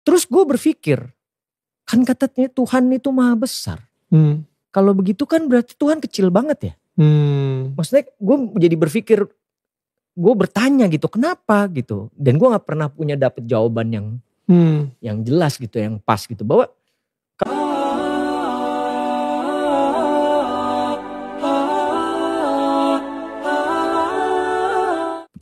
Terus gue berpikir, kan katanya Tuhan itu maha besar. Kalau begitu kan berarti Tuhan kecil banget ya. Maksudnya gue jadi berpikir, gue bertanya gitu, kenapa gitu. Dan gue gak pernah punya dapet jawaban yang jelas gitu, yang pas gitu. Bahwa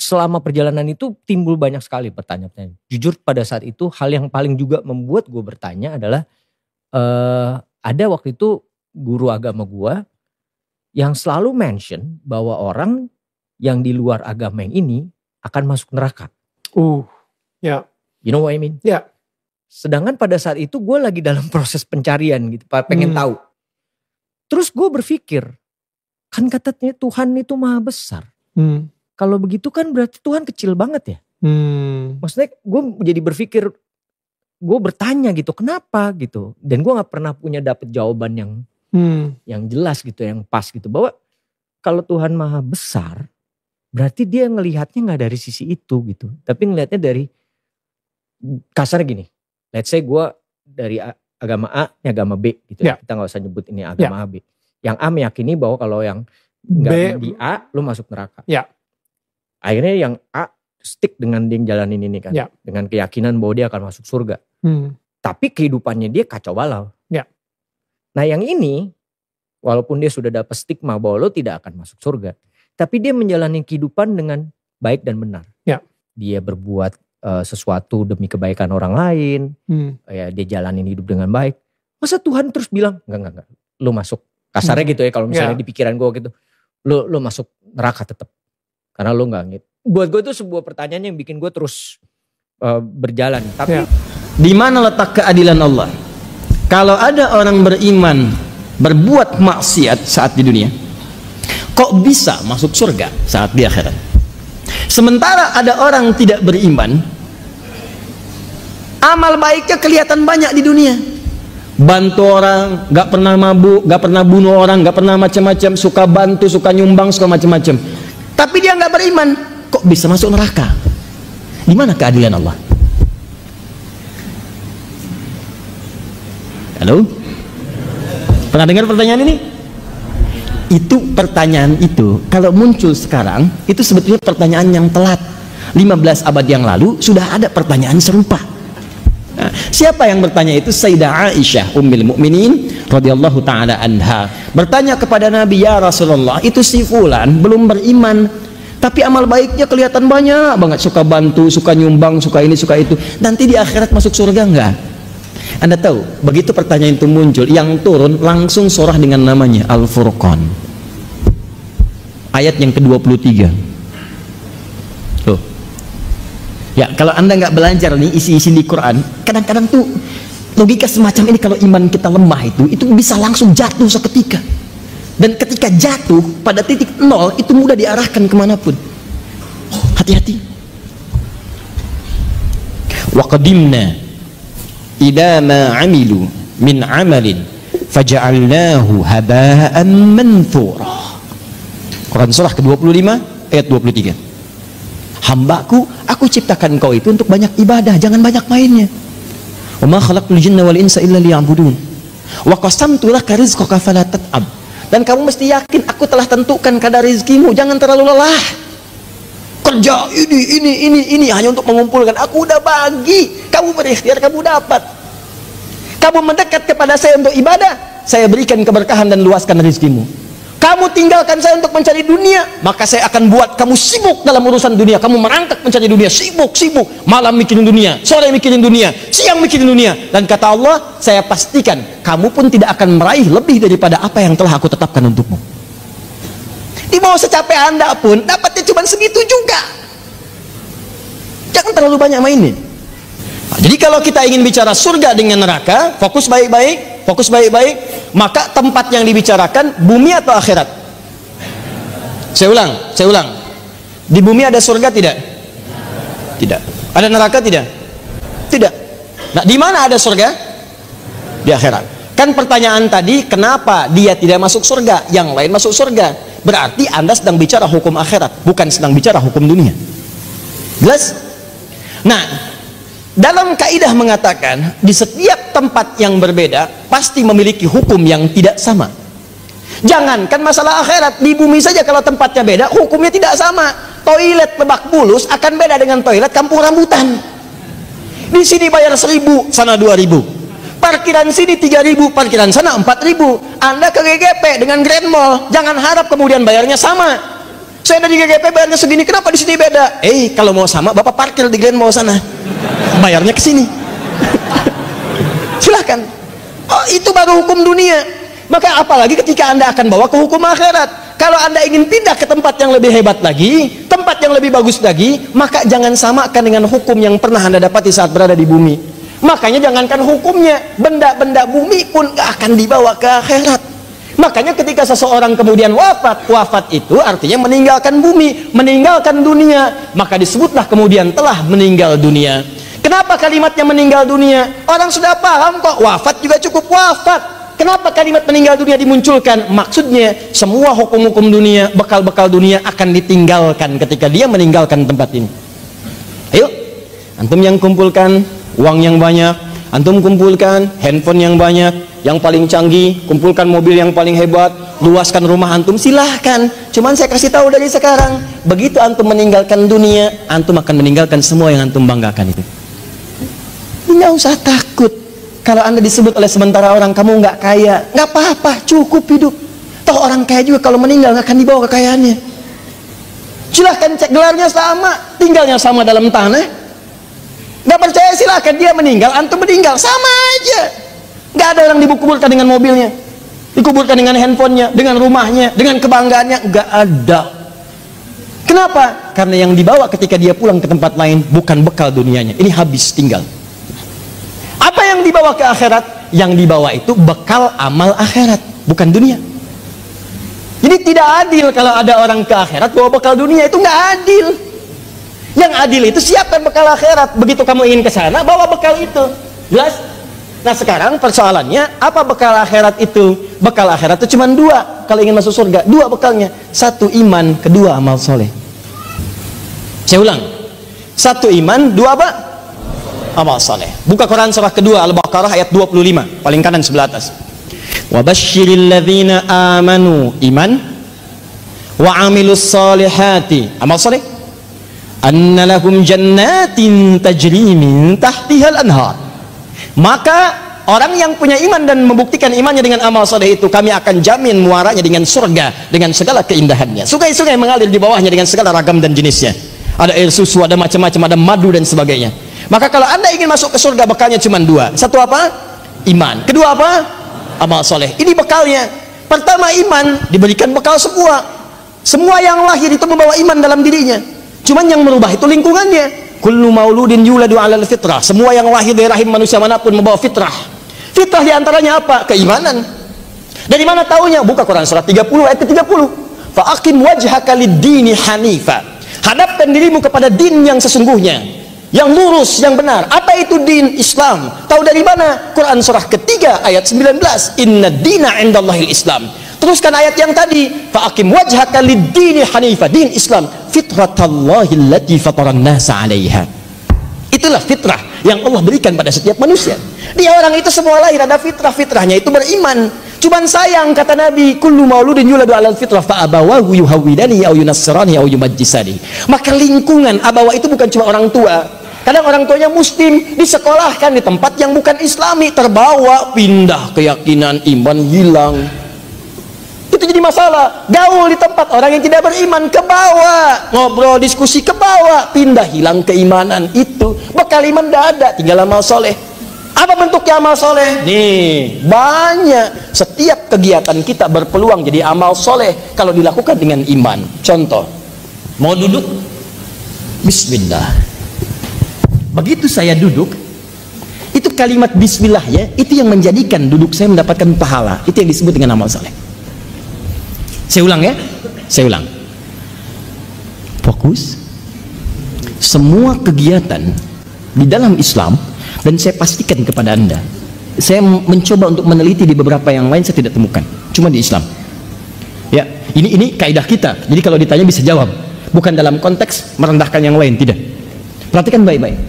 selama perjalanan itu timbul banyak sekali pertanyaan. Jujur pada saat itu hal yang paling juga membuat gue bertanya adalah ada waktu itu guru agama gue yang selalu mention bahwa orang yang di luar agama yang ini akan masuk neraka. Ya. You know what I mean? Ya. Sedangkan pada saat itu gue lagi dalam proses pencarian gitu, pengen tahu. Terus gue berpikir, kan katanya Tuhan itu maha besar. Kalau begitu kan berarti Tuhan kecil banget ya. Maksudnya gue jadi berpikir, gue bertanya gitu, kenapa gitu. Dan gue gak pernah punya dapet jawaban yang jelas gitu, yang pas gitu. Bahwa kalau Tuhan maha besar, berarti dia ngelihatnya gak dari sisi itu gitu. Tapi ngelihatnya dari, kasarnya gini. Let's say gue dari agama A, ini agama B gitu ya. Kita gak usah nyebut ini agama A, B. Yang A meyakini bahwa kalau yang gak di A, lu masuk neraka. Akhirnya yang A stick dengan dia jalanin ini kan. Dengan keyakinan bahwa dia akan masuk surga. Tapi kehidupannya dia kacau balau. Nah yang ini, walaupun dia sudah dapat stigma bahwa lo tidak akan masuk surga. Tapi dia menjalani kehidupan dengan baik dan benar. Dia berbuat sesuatu demi kebaikan orang lain. Ya, dia jalanin hidup dengan baik. Masa Tuhan terus bilang, enggak. Lo masuk. Kasarnya gitu ya, kalau misalnya di pikiran gue gitu. Lo masuk neraka tetap. Karena lo gak gitu. Buat gue itu sebuah pertanyaan yang bikin gue terus berjalan. Tapi di mana letak keadilan Allah? Kalau ada orang beriman berbuat maksiat saat di dunia, kok bisa masuk surga saat di akhirat? Sementara ada orang tidak beriman, amal baiknya kelihatan banyak di dunia. Bantu orang, gak pernah mabuk, gak pernah bunuh orang, gak pernah macam-macam, suka bantu, suka nyumbang, suka macam-macam. Tapi dia nggak beriman, kok bisa masuk neraka? Di mana keadilan Allah? Halo? Pernah dengar pertanyaan ini? Itu pertanyaan itu, kalau muncul sekarang, itu sebetulnya pertanyaan yang telat. 15 abad yang lalu sudah ada pertanyaan serupa. Nah, siapa yang bertanya itu? Sayyidah Aisyah Ummul Mukminin radhiyallahu taala anha bertanya kepada Nabi, ya Rasulullah, itu si fulan belum beriman tapi amal baiknya kelihatan banyak banget, suka bantu, suka nyumbang, suka ini, suka itu, nanti di akhirat masuk surga enggak? Anda tahu, begitu pertanyaan itu muncul, yang turun langsung surah dengan namanya Al-Furqan, ayat yang ke-23. Tuh. Ya, kalau Anda nggak belajar nih isi-isi di Quran, kadang-kadang tuh logika semacam ini kalau iman kita lemah itu bisa langsung jatuh seketika. Dan ketika jatuh pada titik nol itu mudah diarahkan kemanapun. Hati-hati. Wa qadimna ila ma amilu min amalin faja'alnahu haba'an manthura. Quran surah ke-25 ayat 23. Hambaku, aku ciptakan kau itu untuk banyak ibadah, jangan banyak mainnya. Wa ma khalaqtul jinna wal insa illa liya'budun. Wa qasamtu laka rizqaka fala tat'ab. Dan kamu mesti yakin aku telah tentukan kadar rezekimu, jangan terlalu lelah. Kerja ini hanya untuk mengumpulkan. Aku udah bagi, kamu berikhtiar, kamu dapat. Kamu mendekat kepada saya untuk ibadah, saya berikan keberkahan dan luaskan rezekimu. Kamu tinggalkan saya untuk mencari dunia, maka saya akan buat kamu sibuk dalam urusan dunia. Kamu merangkak mencari dunia, sibuk, malam mikirin dunia, sore mikirin dunia, siang mikirin dunia. Dan kata Allah, saya pastikan kamu pun tidak akan meraih lebih daripada apa yang telah aku tetapkan untukmu. Di bawah secapek Anda pun dapatnya cuma segitu juga. Jangan terlalu banyak mainin. Nah, jadi kalau kita ingin bicara surga dengan neraka, fokus baik-baik, maka tempat yang dibicarakan bumi atau akhirat? Saya ulang. Di bumi ada surga tidak? Tidak. Ada neraka tidak? Tidak. Nah, di mana ada surga? Di akhirat. Kan pertanyaan tadi, kenapa dia tidak masuk surga, yang lain masuk surga? Berarti Anda sedang bicara hukum akhirat, bukan sedang bicara hukum dunia. Jelas? Nah, dalam kaidah mengatakan di setiap tempat yang berbeda pasti memiliki hukum yang tidak sama. Jangankan masalah akhirat, di bumi saja kalau tempatnya beda hukumnya tidak sama. Toilet Lebak Bulus akan beda dengan toilet Kampung Rambutan. Di sini bayar 1.000, sana 2.000. Parkiran sini 3.000, parkiran sana 4.000. Anda ke GGP dengan Grand Mall, jangan harap kemudian bayarnya sama. Saya dari GGP bayarnya segini, kenapa di sini beda? Kalau mau sama, Bapak parkir di Grand Mall sana, bayarnya ke sini. Silahkan. Oh, itu baru hukum dunia. Maka apalagi ketika Anda akan bawa ke hukum akhirat. Kalau Anda ingin pindah ke tempat yang lebih hebat lagi, tempat yang lebih bagus lagi, maka jangan samakan dengan hukum yang pernah Anda dapati saat berada di bumi. Makanya jangankan hukumnya, benda-benda bumi pun gak akan dibawa ke akhirat. Makanya ketika seseorang kemudian wafat itu artinya meninggalkan bumi, meninggalkan dunia, maka disebutlah kemudian telah meninggal dunia. Kenapa kalimatnya meninggal dunia? Orang sudah paham kok, wafat juga cukup wafat. Kenapa kalimat meninggal dunia dimunculkan? Maksudnya semua hukum-hukum dunia, bekal-bekal dunia akan ditinggalkan ketika dia meninggalkan tempat ini. Ayo, antum yang kumpulkan uang yang banyak, antum kumpulkan handphone yang banyak, yang paling canggih, kumpulkan mobil yang paling hebat, luaskan rumah antum, silahkan. Cuman saya kasih tahu dari sekarang, begitu antum meninggalkan dunia, antum akan meninggalkan semua yang antum banggakan itu. Nggak usah takut kalau Anda disebut oleh sementara orang kamu nggak kaya, nggak apa-apa, cukup hidup. Toh orang kaya juga kalau meninggal nggak akan dibawa kekayaannya. Silahkan cek, gelarnya sama, tinggalnya sama dalam tanah. Nggak percaya silahkan, dia meninggal, antum meninggal, sama aja. Nggak ada orang dikuburkan dengan mobilnya, dikuburkan dengan handphonenya, dengan rumahnya, dengan kebanggaannya, nggak ada. Kenapa? Karena yang dibawa ketika dia pulang ke tempat lain bukan bekal dunianya, ini habis, tinggal. Apa yang dibawa ke akhirat? Yang dibawa itu bekal amal akhirat, bukan dunia. Jadi tidak adil kalau ada orang ke akhirat bawa bekal dunia, itu nggak adil. Yang adil itu siapkan bekal akhirat. Begitu kamu ingin ke sana, bawa bekal itu. Jelas? Nah sekarang persoalannya, apa bekal akhirat itu? Bekal akhirat itu cuma dua. Kalau ingin masuk surga, dua bekalnya. Satu iman, kedua amal soleh. Saya ulang. Satu iman, dua apa? Amal soleh. Buka Quran surah kedua Al-Baqarah ayat 25, paling kanan sebelah atas. Wa basyiril ladzina amanu, iman, wa amilus solihati, amal soleh, anna lahum jannatin tajri min tahtihal anhar. Maka orang yang punya iman dan membuktikan imannya dengan amal soleh itu, kami akan jamin muaranya dengan surga dengan segala keindahannya. Sungai-sungai mengalir di bawahnya dengan segala ragam dan jenisnya. Ada air susu, ada macam-macam, ada madu dan sebagainya. Maka kalau Anda ingin masuk ke surga, bekalnya cuma dua. Satu apa? Iman. Kedua apa? Amal soleh. Ini bekalnya. Pertama iman, diberikan bekal semua. Semua yang lahir itu membawa iman dalam dirinya. Cuman yang merubah itu lingkungannya. Kullu mauludin yuladu 'alal fitrah. Semua yang lahir dari rahim manusia manapun membawa fitrah. Fitrah diantaranya apa? Keimanan. Dari mana taunya? Buka Quran surah 30 ayat ke-30. Fa aqim wajhaka lid-dini hanifa. Hadapkan dirimu kepada din yang sesungguhnya, yang lurus, yang benar. Apa itu din? Islam. Tahu dari mana? Quran surah ketiga ayat 19. Inna dina indallahil Islam. Teruskan ayat yang tadi, fa aqim wajhaka lid-dini hanifa, din Islam, fitratallahi allati fataran nasa 'alaiha. Itulah fitrah yang Allah berikan pada setiap manusia. Dia orang itu semua lahir ada fitrah, fitrahnya itu beriman. Cuman sayang, kata Nabi, kullu mauludin yuladu 'alal fitrah fa abawahu yuhawwidani aw yunassirani aw yumajjisani. Maka lingkungan abawa itu bukan cuma orang tua. Kadang orang tuanya muslim, disekolahkan di tempat yang bukan islami, terbawa, pindah keyakinan, iman hilang. Itu jadi masalah. Gaul di tempat orang yang tidak beriman, ke bawah, ngobrol diskusi ke bawah, pindah, hilang keimanan. Itu bekal iman tidak ada, tinggal amal soleh. Apa bentuknya amal soleh? Nih, banyak. Setiap kegiatan kita berpeluang jadi amal soleh kalau dilakukan dengan iman. Contoh, mau duduk, bismillah. Begitu saya duduk, itu kalimat bismillah ya, itu yang menjadikan duduk saya mendapatkan pahala. Itu yang disebut dengan amal soleh. Saya ulang ya, saya ulang. Fokus. Semua kegiatan di dalam Islam, dan saya pastikan kepada Anda, saya mencoba untuk meneliti di beberapa yang lain, saya tidak temukan, cuma di Islam. Ya, ini kaidah kita. Jadi kalau ditanya bisa jawab, bukan dalam konteks merendahkan yang lain, tidak. Perhatikan baik-baik.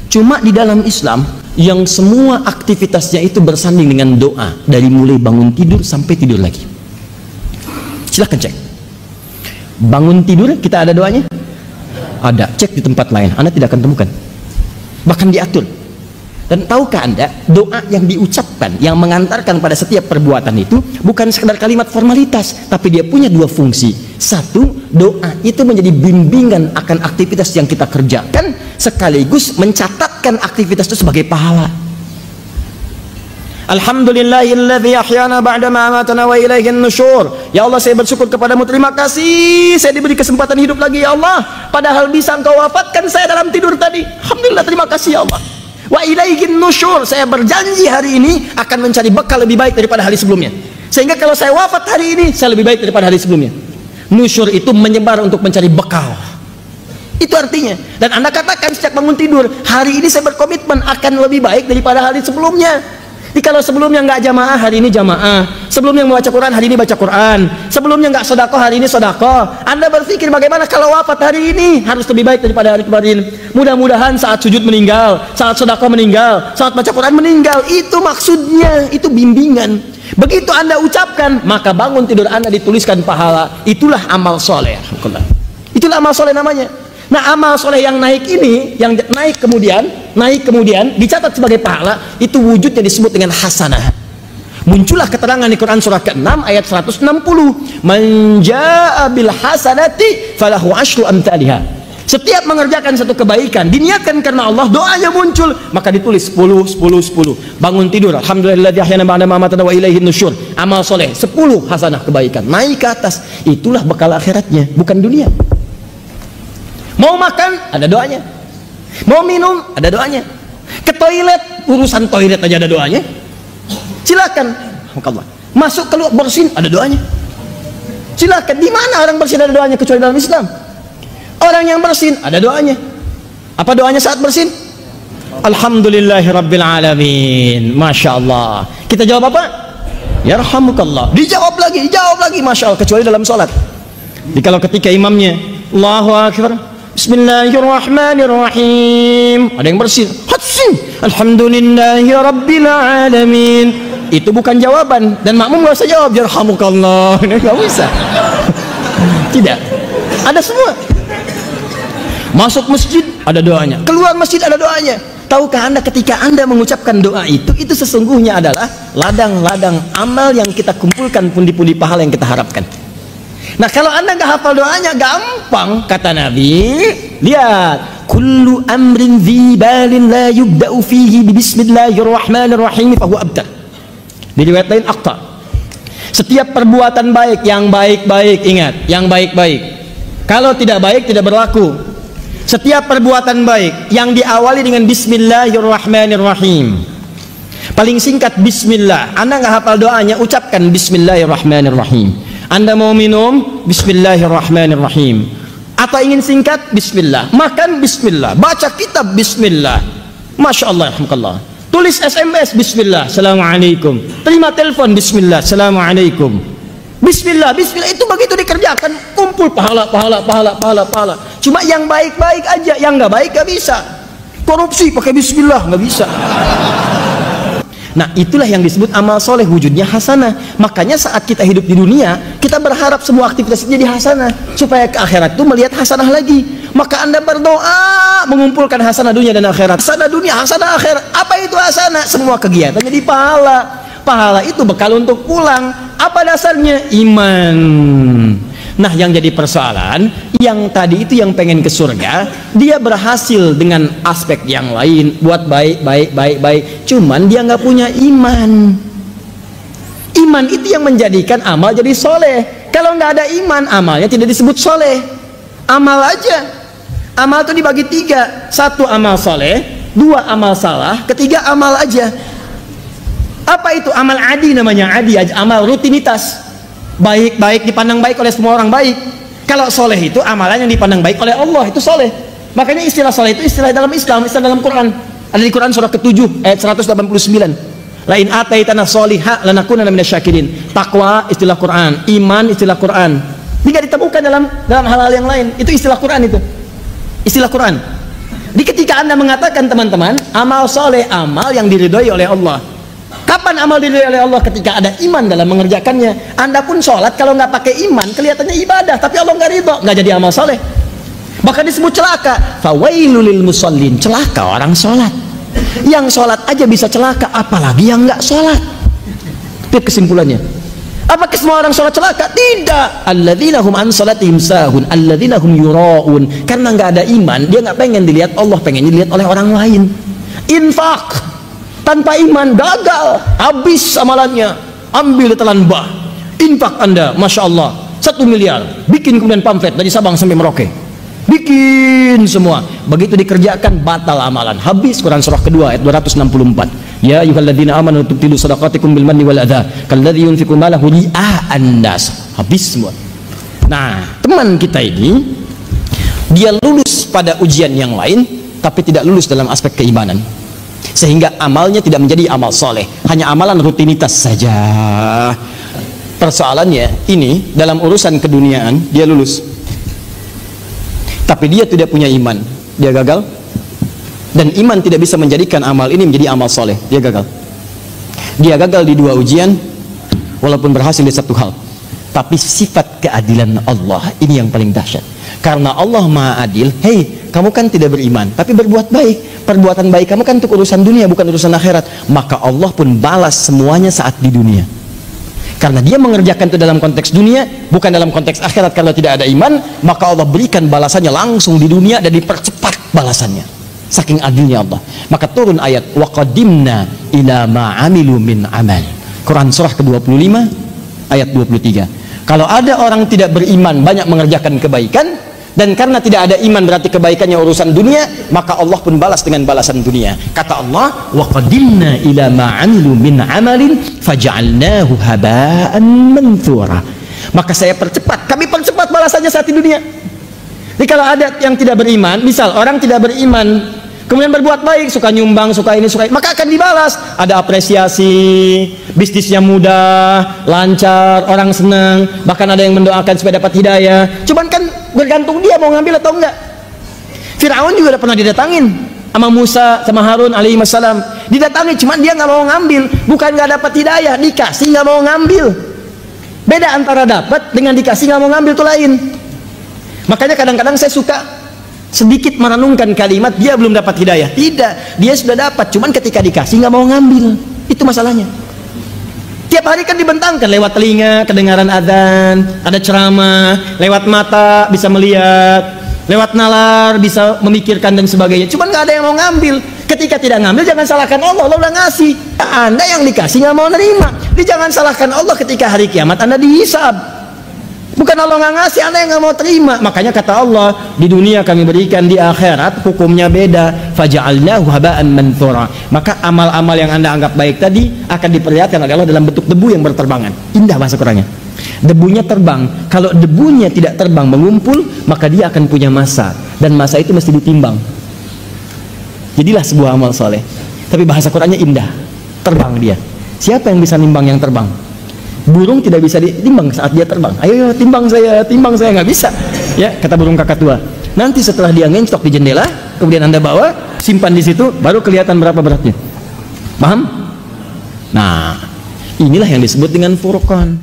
Cuma di dalam Islam yang semua aktivitasnya itu bersanding dengan doa, dari mulai bangun tidur sampai tidur lagi. Silahkan cek. Bangun tidur kita ada doanya? Ada. Cek di tempat lain, Anda tidak akan temukan. Bahkan diatur. Dan tahukah Anda, doa yang diucapkan, yang mengantarkan pada setiap perbuatan itu bukan sekedar kalimat formalitas, tapi dia punya dua fungsi. Satu, doa itu menjadi bimbingan akan aktivitas yang kita kerjakan, sekaligus mencatatkan aktivitas itu sebagai pahala. Alhamdulillahilladzi ahyana ba'dama amatana wa ilaihin nusyur. Ya Allah, saya bersyukur kepadamu, terima kasih saya diberi kesempatan hidup lagi ya Allah, padahal bisa engkau wafatkan saya dalam tidur tadi. Alhamdulillah, terima kasih ya Allah. Wa ilaihin nusyur, saya berjanji hari ini akan mencari bekal lebih baik daripada hari sebelumnya, sehingga kalau saya wafat hari ini saya lebih baik daripada hari sebelumnya. Nusyur itu menyebar untuk mencari bekal, itu artinya. Dan Anda katakan sejak bangun tidur, hari ini saya berkomitmen akan lebih baik daripada hari sebelumnya. Jadi kalau sebelumnya nggak jamaah, hari ini jamaah. Sebelumnya membaca Quran, hari ini baca Quran. Sebelumnya nggak sedekah, hari ini sedekah. Anda berpikir bagaimana kalau wafat hari ini harus lebih baik daripada hari kemarin. Mudah-mudahan saat sujud meninggal, saat sedekah meninggal, saat baca Quran meninggal. Itu maksudnya, itu bimbingan. Begitu Anda ucapkan, maka bangun tidur Anda dituliskan pahala. Itulah amal soleh. Itulah amal soleh namanya. Nah, amal soleh yang naik ini, yang naik kemudian dicatat sebagai pahala, itu wujudnya disebut dengan hasanah. Muncullah keterangan di Quran surah ke-6 ayat 160. Man jaa'a bil hasanati falahu asyru amsalha. Setiap mengerjakan satu kebaikan diniatkan karena Allah, doanya muncul, maka ditulis 10 10 10. Bangun tidur, alhamdulillahilladzi ahyana ba'da ma amatana wa ilaihin nusyur. Amal soleh 10 hasanah kebaikan, naik ke atas. Itulah bekal akhiratnya, bukan dunia. Mau makan, ada doanya. Mau minum, ada doanya. Ke toilet, urusan toilet aja ada doanya. Silakan. Masuk keluar bersin, ada doanya. Silakan. Di mana orang bersin ada doanya kecuali dalam Islam? Orang yang bersin ada doanya. Apa doanya saat bersin? Alhamdulillahirabbil alamin. Masya Allah. Kita jawab apa? Yarhamukallah. Dijawab lagi, Masya Allah. Kecuali dalam sholat. Jadi kalau ketika imamnya Allahu Akbar, Bismillahirrahmanirrahim, ada yang bersin, Alhamdulillahirabbil alamin, itu bukan jawaban, dan makmum nggak usah jawab yarhamukallah, nggak bisa. Tidak, ada semua. Masuk masjid ada doanya, keluar masjid ada doanya. Tahukah Anda ketika Anda mengucapkan doa itu sesungguhnya adalah ladang-ladang amal yang kita kumpulkan, pundi-pundi pahala yang kita harapkan. Nah, kalau Anda nggak hafal doanya, gampang. Kata Nabi, lihat, kullu amrin dhi balin la yubda'u fihi bi bismillahirrahmanirrahim fa huwa abtar. Di riwayat lain aqta. Setiap perbuatan baik, yang baik-baik, ingat, yang baik-baik. Kalau tidak baik, tidak berlaku. Setiap perbuatan baik yang diawali dengan bismillahirrahmanirrahim. Paling singkat bismillah. Anda nggak hafal doanya, ucapkan bismillahirrahmanirrahim. Anda mau minum, bismillahirrahmanirrahim. Atau ingin singkat, bismillah. Makan, bismillah. Baca kitab, bismillah. Masya Allah, alhamdulillah. Tulis SMS, bismillah, assalamualaikum. Terima telepon, bismillah, assalamualaikum. Bismillah, bismillah. Itu begitu dikerjakan, kumpul pahala. Cuma yang baik-baik aja, yang nggak baik nggak bisa. Korupsi pakai bismillah, nggak bisa. Nah, itulah yang disebut amal soleh, wujudnya hasanah. Makanya saat kita hidup di dunia, kita berharap semua aktivitas jadi hasanah, supaya ke akhirat itu melihat hasanah lagi. Maka Anda berdoa mengumpulkan hasanah dunia dan akhirat. Hasanah dunia, hasanah akhirat. Apa itu hasanah? Semua kegiatan jadi pahala. Pahala itu bekal untuk pulang. Apa dasarnya? Iman. Nah, yang jadi persoalan, yang tadi itu yang pengen ke surga, dia berhasil dengan aspek yang lain, buat baik, cuman dia nggak punya iman. Iman itu yang menjadikan amal jadi soleh. Kalau nggak ada iman, amalnya tidak disebut soleh. Amal aja. Amal itu dibagi 3. 1 amal soleh, 2 amal salah, 3 amal aja. Apa itu? Amal adi namanya, adi aja, amal rutinitas. Baik dipandang baik oleh semua orang baik. Kalau soleh itu amalan yang dipandang baik oleh Allah, itu soleh. Makanya istilah soleh itu istilah dalam Islam, istilah dalam Quran. Ada di Quran surah ke-7 ayat 189. Lain ataitana solihah lanakunanna minasyakirin. Takwa istilah Quran, iman istilah Quran. Tidak ditemukan dalam hal-hal yang lain. Itu istilah Quran itu. Istilah Quran. Di ketika Anda mengatakan teman-teman, amal soleh, amal yang diridhoi oleh Allah. Kapan amal diridhoi oleh Allah? Ketika ada iman dalam mengerjakannya. Anda pun sholat kalau nggak pakai iman, kelihatannya ibadah, tapi Allah nggak ridho, nggak jadi amal soleh. Bahkan disebut celaka. Fawailul lil musallin, celaka orang sholat. Yang sholat aja bisa celaka, apalagi yang nggak sholat. Itu kesimpulannya. Apakah semua orang sholat celaka? Tidak. Alladzina hum an sholatihim sahun, alladzina hum yura'un. Karena nggak ada iman, dia nggak pengen dilihat Allah, pengen dilihat oleh orang lain. Infak tanpa iman gagal, habis amalannya. Ambil telan bah. Infak Anda, masya Allah, 1 miliar, bikin kemudian pamflet dari Sabang sampai Merauke, bikin semua. Begitu dikerjakan batal amalan, habis. Quran surah kedua ayat 264. Ya ayyuhalladzina amanu tubtilu shadaqatikum bil manni wal adza kalladzi yunfiqu malahu ria'an nas. Habis semua. Nah, teman kita ini dia lulus pada ujian yang lain tapi tidak lulus dalam aspek keimanan, sehingga amalnya tidak menjadi amal soleh, hanya amalan rutinitas saja. Persoalannya ini dalam urusan keduniaan dia lulus, tapi dia tidak punya iman, dia gagal. Dan iman tidak bisa menjadikan amal ini menjadi amal soleh, dia gagal. Dia gagal di 2 ujian, walaupun berhasil di 1 hal. Tapi sifat keadilan Allah ini yang paling dahsyat. Karena Allah Maha Adil. Hei, kamu kan tidak beriman, tapi berbuat baik. Perbuatan baik kamu kan untuk urusan dunia, bukan urusan akhirat. Maka Allah pun balas semuanya saat di dunia. Karena dia mengerjakan itu dalam konteks dunia, bukan dalam konteks akhirat. Kalau tidak ada iman, maka Allah berikan balasannya langsung di dunia dan dipercepat balasannya. Saking adilnya Allah. Maka turun ayat wa qadimna ila ma amilu min amal. Quran surah ke-25 ayat 23. Kalau ada orang tidak beriman banyak mengerjakan kebaikan, dan karena tidak ada iman berarti kebaikannya urusan dunia, maka Allah pun balas dengan balasan dunia. Kata Allah, wa qadimna ila ma amilu min amalin faj'alnahu haba'an manthura. Maka saya percepat, kami percepat balasannya saat di dunia. Jadi kalau ada yang tidak beriman, misal orang tidak beriman kemudian berbuat baik, suka nyumbang, suka ini, suka ini, maka akan dibalas. Ada apresiasi, bisnisnya mudah, lancar, orang senang, bahkan ada yang mendoakan supaya dapat hidayah. Cuman kan bergantung dia mau ngambil atau enggak. Firaun juga udah pernah didatangin sama Musa sama Harun alaihi wassalam, didatangi, cuman dia nggak mau ngambil. Bukan nggak dapat hidayah, dikasih nggak mau ngambil. Beda antara dapat dengan dikasih nggak mau ngambil, itu lain. Makanya kadang-kadang saya suka sedikit merenungkan kalimat dia belum dapat hidayah. Tidak, dia sudah dapat, cuman ketika dikasih nggak mau ngambil. Itu masalahnya. Tiap hari kan dibentangkan, lewat telinga kedengaran adzan, ada ceramah, lewat mata bisa melihat, lewat nalar bisa memikirkan dan sebagainya. Cuman nggak ada yang mau ngambil. Ketika tidak ngambil, jangan salahkan Allah. Allah udah ngasih. Anda yang dikasih nggak mau nerima. Jadi jangan salahkan Allah ketika hari kiamat Anda dihisab. Bukan Allah nggak ngasih, Anda yang nggak mau terima. Makanya kata Allah, di dunia kami berikan, di akhirat hukumnya beda. Faja'alnahu haba'an manthura. Maka amal-amal yang Anda anggap baik tadi akan diperlihatkan oleh Allah dalam bentuk debu yang berterbangan. Indah bahasa Qurannya. Debunya terbang. Kalau debunya tidak terbang mengumpul, maka dia akan punya masa, dan masa itu mesti ditimbang. Jadilah sebuah amal soleh. Tapi bahasa Qurannya indah. Terbang dia. Siapa yang bisa nimbang yang terbang? Burung tidak bisa ditimbang saat dia terbang. Ayo timbang saya, nggak bisa. Ya, kata burung kakatua. Nanti setelah dia ngencok di jendela, kemudian Anda bawa, simpan di situ, baru kelihatan berapa beratnya. Paham? Nah, inilah yang disebut dengan furqan.